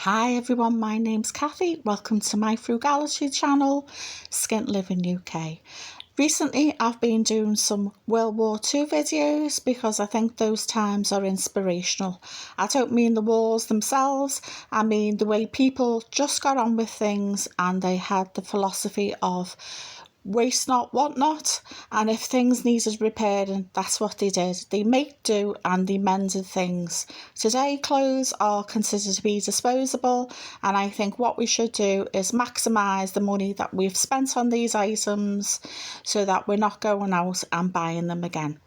Hi everyone, my name's Kathy. Welcome to my frugality channel, Skint Living UK. Recently I've been doing some World War II videos because I think those times are inspirational. I don't mean the wars themselves, I mean the way people just got on with things and they had the philosophy of waste not, want not, and if things needed repairing, that's what they did. They made do and they mended things. Today clothes are considered to be disposable, and I think what we should do is maximise the money that we've spent on these items so that we're not going out and buying them again,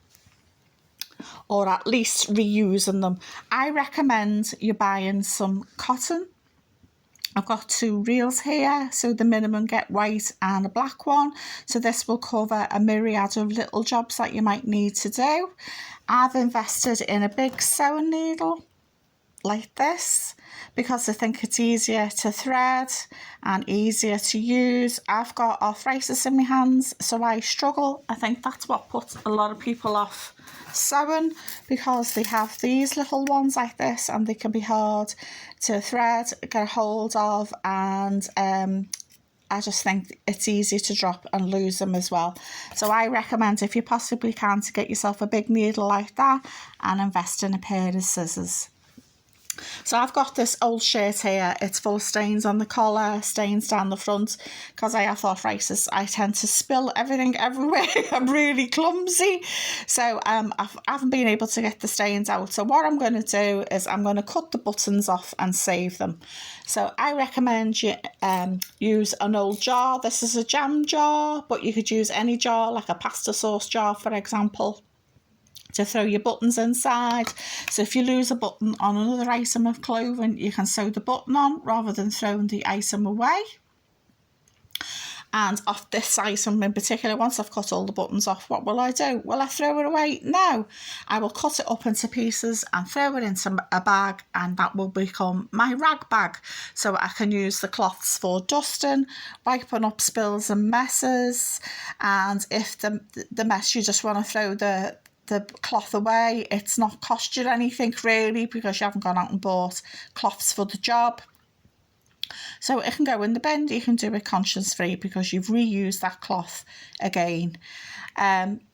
or at least reusing them. I recommend you buying some cotton. I've got two reels here, so the minimum get white and a black one. So this will cover a myriad of little jobs that you might need to do. I've invested in a big sewing needle like this because I think it's easier to thread and easier to use. I've got arthritis in my hands, so I struggle. I think that's what puts a lot of people off sewing, because they have these little ones like this and they can be hard to thread, get a hold of, and I just think it's easy to drop and lose them as well. So I recommend, if you possibly can, to get yourself a big needle like that and invest in a pair of scissors. So I've got this old shirt here. It's full of stains on the collar, stains down the front. Because I have arthritis, I tend to spill everything everywhere. I'm really clumsy. So I haven't been able to get the stains out. So what I'm going to do is I'm going to cut the buttons off and save them. So I recommend you use an old jar. This is a jam jar, but you could use any jar, like a pasta sauce jar, for example, to throw your buttons inside. So if you lose a button on another item of clothing, you can sew the button on rather than throwing the item away. And off this item in particular, once I've cut all the buttons off, what will I do? Will I throw it away? No. I will cut it up into pieces and throw it into a bag, and that will become my rag bag. So I can use the cloths for dusting, wiping up spills and messes. And if the mess, you just want to throw the cloth away, it's not cost you anything really, because you haven't gone out and bought cloths for the job. So it can go in the bin. You can do it conscience free because you've reused that cloth again.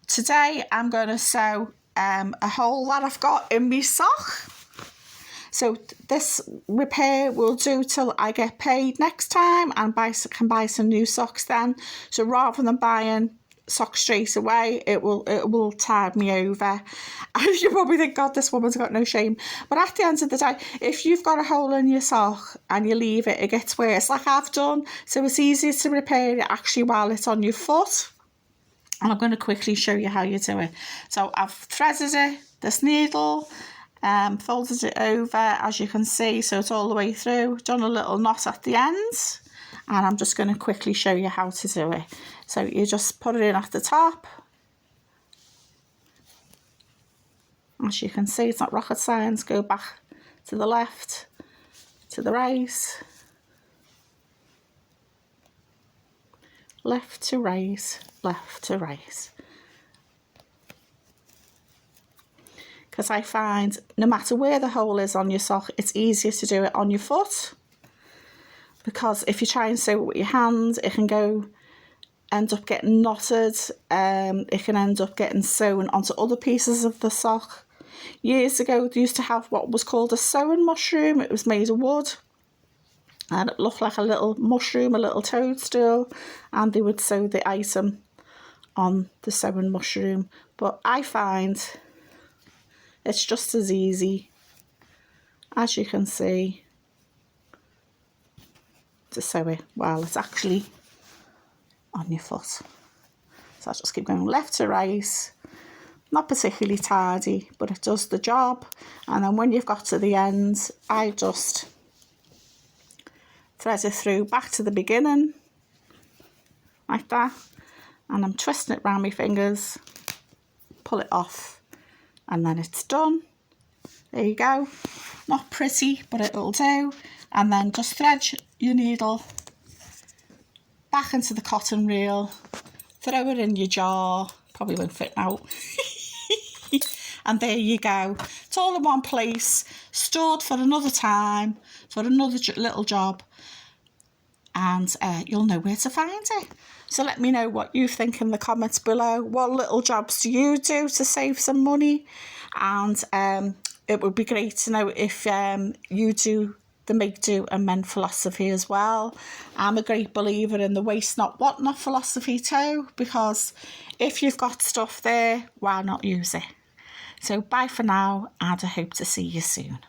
Today I'm going to sew a hole that I've got in my sock. So this repair will do till I get paid next time and can buy some new socks then. So rather than buying socks straight away, it will tide me over. And you probably think, God, this woman's got no shame. But at the end of the day, if you've got a hole in your sock and you leave it, it gets worse, like I've done. So it's easier to repair it actually while it's on your foot. And I'm going to quickly show you how you do it. So I've threaded it, this needle, folded it over, as you can see, so it's all the way through, done a little knot at the end. And I'm just going to quickly show you how to do it. So you just put it in at the top. As you can see, it's not rocket science. Go back to the left, to the right, left to right, left to right. Because I find no matter where the hole is on your sock, it's easier to do it on your foot. Because if you try and sew it with your hand, it can end up getting knotted. It can end up getting sewn onto other pieces of the sock. Years ago, they used to have what was called a sewing mushroom. It was made of wood, and it looked like a little mushroom, a little toadstool, and they would sew the item on the sewing mushroom. But I find it's just as easy, as you can see, to sew it while it's actually on your foot. So I just keep going left to right. Not particularly tidy, but it does the job. And then when you've got to the end, I just thread it through back to the beginning, like that. And I'm twisting it around my fingers, pull it off, and then it's done. There you go. Not pretty, but it'll do. And then just thread your needle back into the cotton reel, throw it in your jar, probably won't fit now, and there you go. It's all in one place, stored for another time, for another little job, and you'll know where to find it. So let me know what you think in the comments below. What little jobs do you do to save some money? And it would be great to know if you do the make do and mend philosophy as well. I'm a great believer in the waste not, want not philosophy too, because if you've got stuff there, why not use it? So bye for now, and I hope to see you soon.